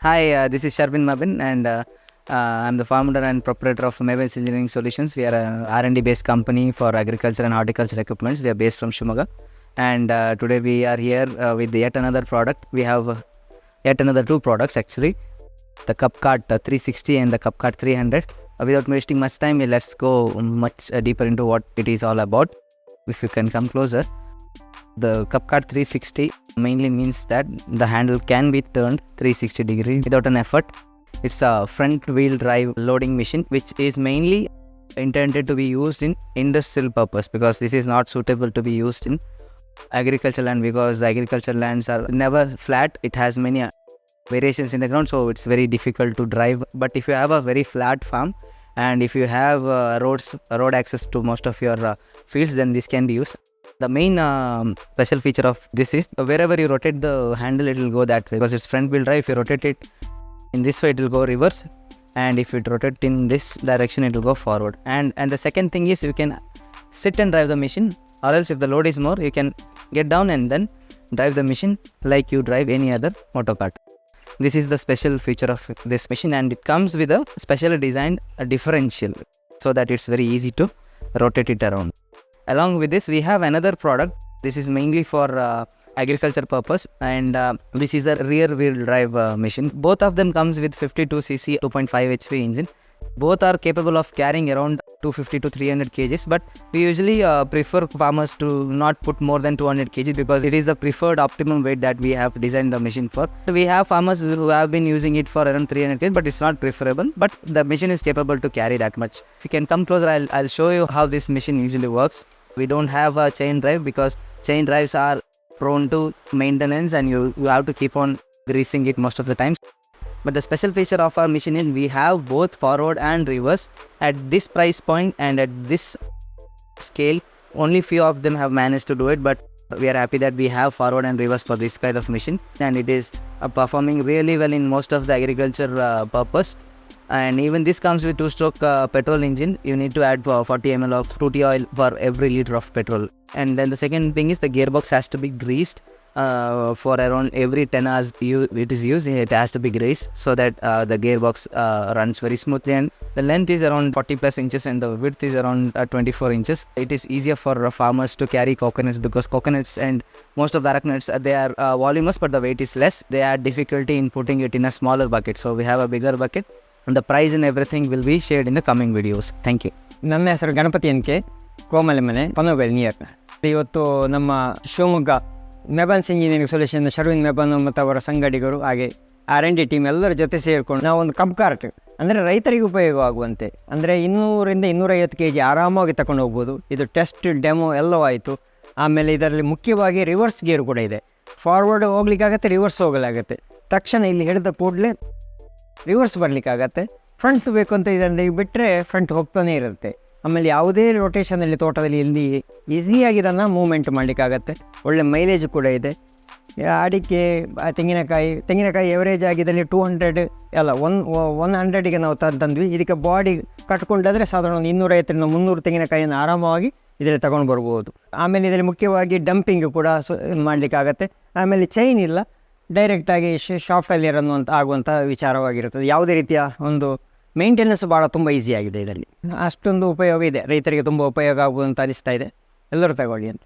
Hi, this is Sharvin Mabin, and I'm the founder and proprietor of Mabin's Engineering Solutions. We are a R&D based company for agriculture and horticulture equipments. We are based from Shumaga, and today we are here with yet another product. We have yet another two products actually, the CupCart 360 and the CupCart 300. Without wasting much time, let's go much deeper into what it is all about. If you can come closer. The CupCart 360 mainly means that the handle can be turned 360 degrees without an effort. It's a front wheel drive loading machine which is mainly intended to be used in industrial purpose, because this is not suitable to be used in agricultural land, because the agricultural lands are never flat. It has many variations in the ground, so it's very difficult to drive. But if you have a very flat farm and if you have road access to most of your fields, then this can be used. The main special feature of this is wherever you rotate the handle, it will go that way, because it's front wheel drive. If you rotate it in this way, it will go reverse, and if you rotate in this direction, it will go forward. And the second thing is, you can sit and drive the machine, or else if the load is more, you can get down and then drive the machine like you drive any other motor cart. This is the special feature of this machine, and it comes with a specially designed differential so that it's very easy to rotate it around. Along with this, we have another product. This is mainly for agriculture purpose, and this is a rear wheel drive machine. Both of them comes with 52cc 2.5 HP engine. Both are capable of carrying around 250 to 300 kgs, but we usually prefer farmers to not put more than 200 kg, because it is the preferred optimum weight that we have designed the machine for. We have farmers who have been using it for around 300 kg, but it's not preferable, but the machine is capable to carry that much. If you can come closer, I'll show you how this machine usually works. We don't have a chain drive, because chain drives are prone to maintenance and you have to keep on greasing it most of the times. But the special feature of our machine is we have both forward and reverse. At this price point and at this scale, only few of them have managed to do it, but we are happy that we have forward and reverse for this kind of machine, and it is performing really well in most of the agriculture purpose. And even this comes with 2-stroke petrol engine. You need to add 40 ml of fruity oil for every liter of petrol. And then the second thing is, the gearbox has to be greased for around every 10 hours it is used. It has to be greased so that the gearbox runs very smoothly. And the length is around 40 plus inches and the width is around 24 inches. It is easier for farmers to carry coconuts, because coconuts and most of the arachnids, they are voluminous but the weight is less. They had difficulty in putting it in a smaller bucket, so we have a bigger bucket. And the price and everything will be shared in the coming videos. Thank you. ನನ್ನ ಹೆಸರು Ganapati N K, ಕೋಮಲೆ ಮನೆ, ಪನೋಬೆಲ್ near. ಇವತ್ತು ನಮ್ಮ Shivamogga ಮೆಬನ್ಸ್ engineering solution ಶರ್ವಿನ್ ಮೆಬನ್ ಮತ್ತು ಅವರ ಸಂಗಡಿಗರು ಹಾಗೆ R&D team ಎಲ್ಲರ ಜೊತೆ ಸೇರಿಕೊಂಡು ನಾವು ಒಂದು CupCart, ಅಂದರೆ ರೈತರಿಗೆ ಉಪಯೋಗವಾಗುವಂತೆ, ಅಂದರೆ 200 ರಿಂದ 250 kg ಆರಾಮಾಗಿ ತಗೊಂಡು ಹೋಗ್ಬೋದು. ಇದು ಟೆಸ್ಟ್ ಡೆಮೋ ಎಲ್ಲವೂ ಆಯಿತು. ಆಮೇಲೆ ಇದರಲ್ಲಿ ಮುಖ್ಯವಾಗಿ ರಿವರ್ಸ್ ಗೇರ್ ಕೂಡ ಇದೆ. ಫಾರ್ವರ್ಡ್ ಹೋಗ್ಲಿಕ್ಕಾಗತ್ತೆ, ರಿವರ್ಸ್ ಹೋಗಲಾಗತ್ತೆ. ತಕ್ಷಣ ಇಲ್ಲಿ ಹಿಡಿದ ಕೂಡಲೇ ರಿವರ್ಸ್ ಬರಲಿಕ್ಕಾಗತ್ತೆ. ಫ್ರಂಟ್ ಬೇಕು ಅಂತ ಇದನ್ನು ಬಿಟ್ಟರೆ ಫ್ರಂಟ್ ಹೋಗ್ತಾನೆ ಇರುತ್ತೆ. ಆಮೇಲೆ ಯಾವುದೇ ರೊಟೇಷನಲ್ಲಿ ತೋಟದಲ್ಲಿ ಇಲ್ಲಿ ಈಸಿಯಾಗಿ ಇದನ್ನು ಮೂವ್ಮೆಂಟ್ ಮಾಡಲಿಕ್ಕಾಗತ್ತೆ. ಒಳ್ಳೆ ಮೈಲೇಜ್ ಕೂಡ ಇದೆ. ಅಡಿಕೆ, ತೆಂಗಿನಕಾಯಿ ಎವರೇಜ್ ಆಗಿದ್ದಲ್ಲಿ 200 ಅಲ್ಲ 100ಗೆ ನಾವು ತಂದ್ವಿ. ಇದಕ್ಕೆ ಬಾಡಿ ಕಟ್ಕೊಂಡಾದರೆ ಸಾಧಾರಣ 250 ರಿಂದ 300 ತೆಂಗಿನಕಾಯಿಯನ್ನು ಆರಾಮವಾಗಿ ಇದರಲ್ಲಿ ತಗೊಂಡು ಬರ್ಬೋದು. ಆಮೇಲೆ ಇದರಲ್ಲಿ ಮುಖ್ಯವಾಗಿ ಡಂಪಿಂಗ್ ಕೂಡ ಮಾಡಲಿಕ್ಕಾಗತ್ತೆ. ಆಮೇಲೆ ಚೈನ್ ಇಲ್ಲ, ಡೈರೆಕ್ಟಾಗಿ ಶಾಫ್ಟಲ್ಲಿ ಆಗುವಂಥ ವಿಚಾರವಾಗಿರುತ್ತದೆ. ಯಾವುದೇ ರೀತಿಯ ಒಂದು ಮೇಂಟೆನೆನ್ಸ್ ಭಾಳ ತುಂಬ ಈಸಿಯಾಗಿದೆ ಇದರಲ್ಲಿ. ಅಷ್ಟೊಂದು ಉಪಯೋಗ ಇದೆ, ರೈತರಿಗೆ ತುಂಬ ಉಪಯೋಗ ಆಗುವಂತ ಅನಿಸ್ತಾ ಇದೆ. ಎಲ್ಲರೂ ತಗೊಳ್ಳಿ ಅಂತ.